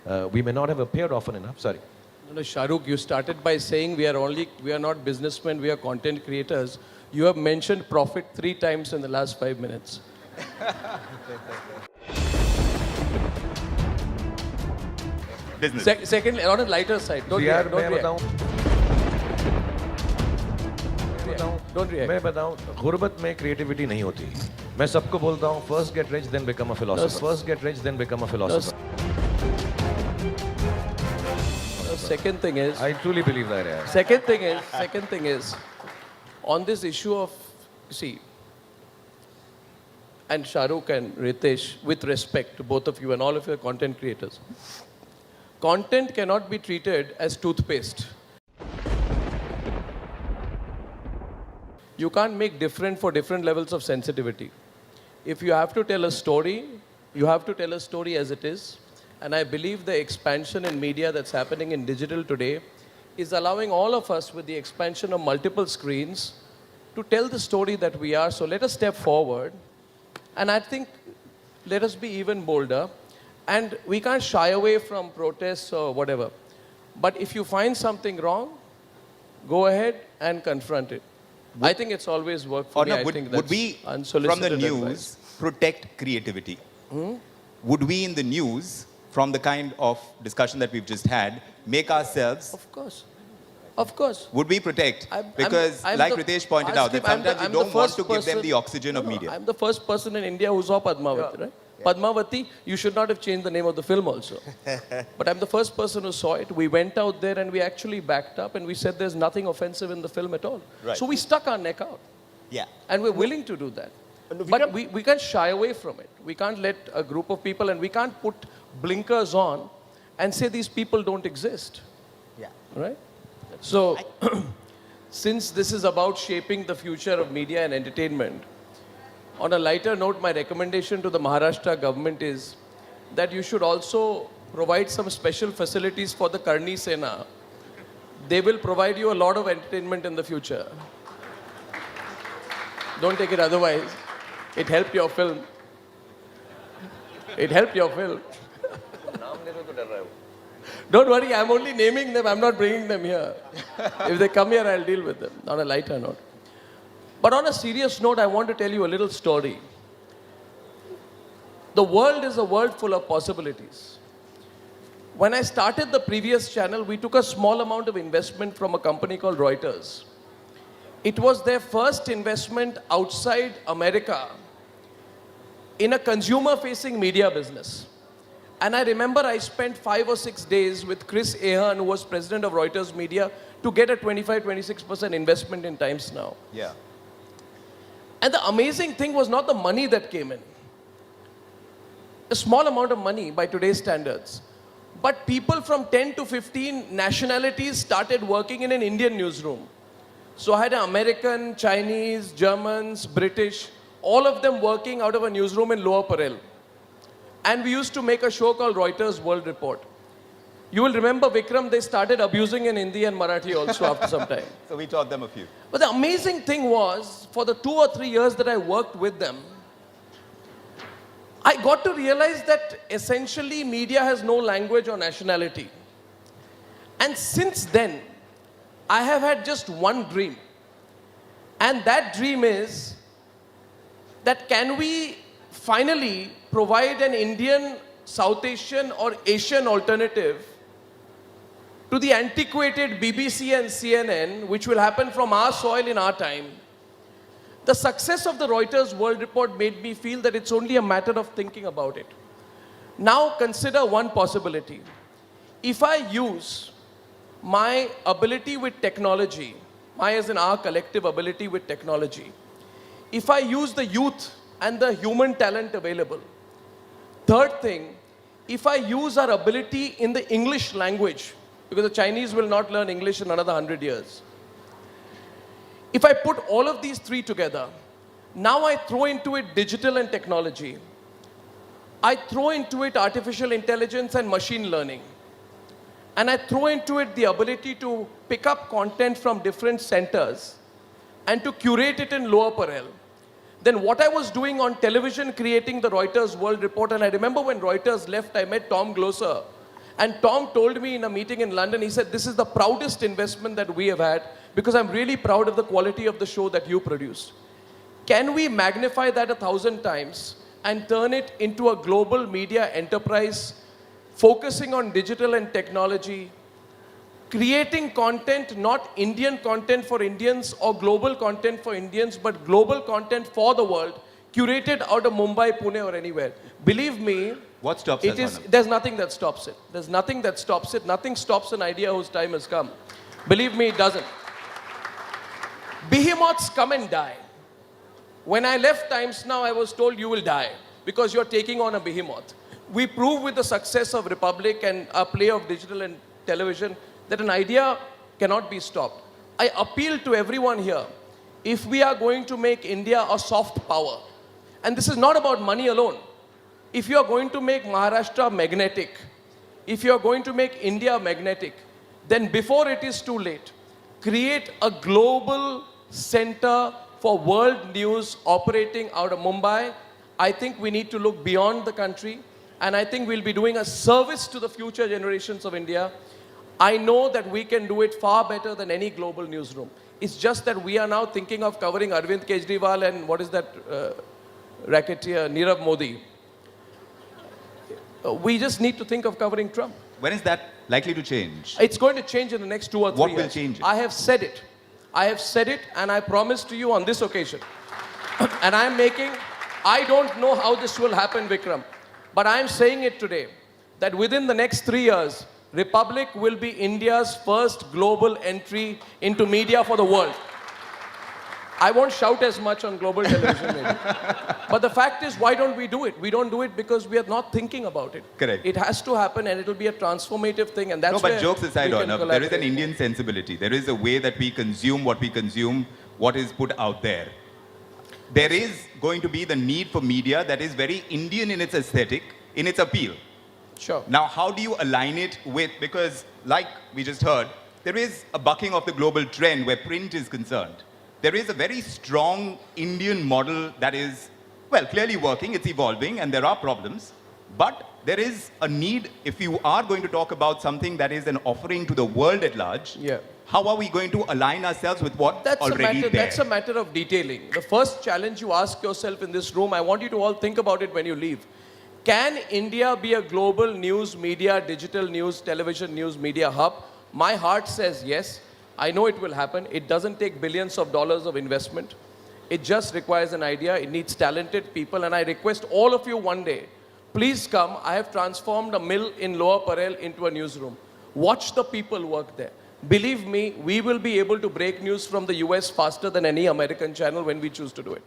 we may not have appeared often enough. Sorry. No, Shahrukh, you started by saying we are not businessmen, we are content creators. You have mentioned profit 3 times in the last 5 minutes. Business. Second, on a lighter side, don't यार react, don't मैं react. Don't react. मैं बताऊं, गुर्बत में creativity नहीं होती. मैं सबको बोलता हूं, first get rich, then become a philosopher. First get rich, then become a philosopher. The second thing is, I truly believe that. यार. second thing is, on this issue of, see, and Shahrukh and Ritesh, with respect to both of you and all of your content creators, content cannot be treated as toothpaste. You can't make different for different levels of sensitivity. If you have to tell a story, you have to tell a story as it is. And I believe the expansion in media that's happening in digital today is allowing all of us, with the expansion of multiple screens, to tell the story that we are. So let us step forward. And I think let us be even bolder. And we can't shy away from protests or whatever. But if you find something wrong, go ahead and confront it. I think it's always worked for me. I think would that's we, from unsolicited the news, advice. protect creativity? Would we, in the news, from the kind of discussion that we've just had, make ourselves? Of course. Of course. Would we protect? Because, I'm like the- Ritesh pointed out, that I'm the- sometimes you I'm the don't want first to give them person- the oxygen of No, media. I'm the first person in India who saw Padmavati, right? Padmavati, you should not have changed the name of the film also. But I'm the first person who saw it. We went out there and we actually backed up and we said there's nothing offensive in the film at all. Right. So we stuck our neck out. Yeah. And we're willing to do that. But we can't shy away from it. We can't let a group of people, and we can't put blinkers on and say these people don't exist. Yeah. Right? So, since this is about shaping the future of media and entertainment, on a lighter note, my recommendation to the Maharashtra government is that you should also provide some special facilities for the Karni Sena. They will provide you a lot of entertainment in the future. Don't take it otherwise. It helped your film. It helped your film. Don't worry, I'm only naming them, I'm not bringing them here. If they come here, I'll deal with them, on a lighter note. But on a serious note, I want to tell you a little story. The world is a world full of possibilities. When I started the previous channel, we took a small amount of investment from a company called Reuters. It was their first investment outside America in a consumer-facing media business. And I remember I spent 5 or 6 days with Chris Ahern, who was president of Reuters Media, to get a 25-26% investment in Times Now. Yeah. And the amazing thing was not the money that came in. A small amount of money by today's standards. But people from 10 to 15 nationalities started working in an Indian newsroom. So I had an American, Chinese, Germans, British, all of them working out of a newsroom in Lower Parel. And we used to make a show called Reuters World Report. You will remember, Vikram, they started abusing in Hindi and Marathi also after some time. So we taught them a few. But the amazing thing was, for the 2 or 3 years that I worked with them, I got to realize that essentially media has no language or nationality. And since then, I have had just one dream. And that dream is that can we finally provide an Indian, South Asian or Asian alternative to the antiquated BBC and CNN, which will happen from our soil in our time. The success of the Reuters World Report made me feel that it's only a matter of thinking about it. Now consider one possibility. If I use my ability with technology, my as in our collective ability with technology, if I use the youth and the human talent available. Third thing, if I use our ability in the English language, because the Chinese will not learn English in another 100 years. If I put all of these three together, now I throw into it digital and technology. I throw into it artificial intelligence and machine learning. And I throw into it the ability to pick up content from different centers and to curate it in Lower Parel. Then what I was doing on television, creating the Reuters World Report, and I remember when Reuters left, I met Tom Gloser. And Tom told me in a meeting in London, he said, this is the proudest investment that we have had because I'm really proud of the quality of the show that you produced. Can we magnify that 1,000 times and turn it into a global media enterprise focusing on digital and technology, creating content, not Indian content for Indians or global content for Indians, but global content for the world, curated out of Mumbai, Pune or anywhere. Believe me, What stops it us, is, Arnab? there's nothing that stops it. There's nothing that stops it. Nothing stops an idea whose time has come. Believe me, it doesn't. Behemoths come and die. When I left Times Now, I was told you will die because you're taking on a behemoth. We prove with the success of Republic and our play of digital and television that an idea cannot be stopped. I appeal to everyone here, if we are going to make India a soft power, and this is not about money alone, if you are going to make Maharashtra magnetic, if you are going to make India magnetic, then before it is too late, create a global center for world news operating out of Mumbai. I think we need to look beyond the country, and I think we'll be doing a service to the future generations of India. I know that we can do it far better than any global newsroom. It's just that we are now thinking of covering Arvind Kejriwal and what is that racketeer, Nirav Modi. We just need to think of covering Trump. When is that likely to change? It's going to change in the next 2 or 3 What years. will change it? I have said it. I have said it, and I promise to you on this occasion. And I don't know how this will happen, Vikram, but I am saying it today, that within the next 3 years, Republic will be India's first global entry into media for the world. I won't shout as much on global television maybe. But the fact is, why don't we do it? We don't do it because we are not thinking about it. Correct. It has to happen, and it will be a transformative thing, and that's No, but where jokes aside, we can Arnab, there is an collaborate. Indian sensibility. There is a way that we consume, what is put out there. There is going to be the need for media that is very Indian in its aesthetic, in its appeal. Sure. Now, how do you align it with, because like we just heard, there is a bucking of the global trend where print is concerned. There is a very strong Indian model that is, well, clearly working, it's evolving, and there are problems. But there is a need, if you are going to talk about something that is an offering to the world at large, Yeah. how are we going to align ourselves with what already there? That's a matter of detailing. The first challenge you ask yourself in this room, I want you to all think about it when you leave. Can India be a global news media, digital news, television news media hub? My heart says yes. I know it will happen. It doesn't take billions of dollars of investment. It just requires an idea. It needs talented people. And I request all of you one day, please come. I have transformed a mill in Lower Parel into a newsroom. Watch the people work there. Believe me, we will be able to break news from the US faster than any American channel when we choose to do it.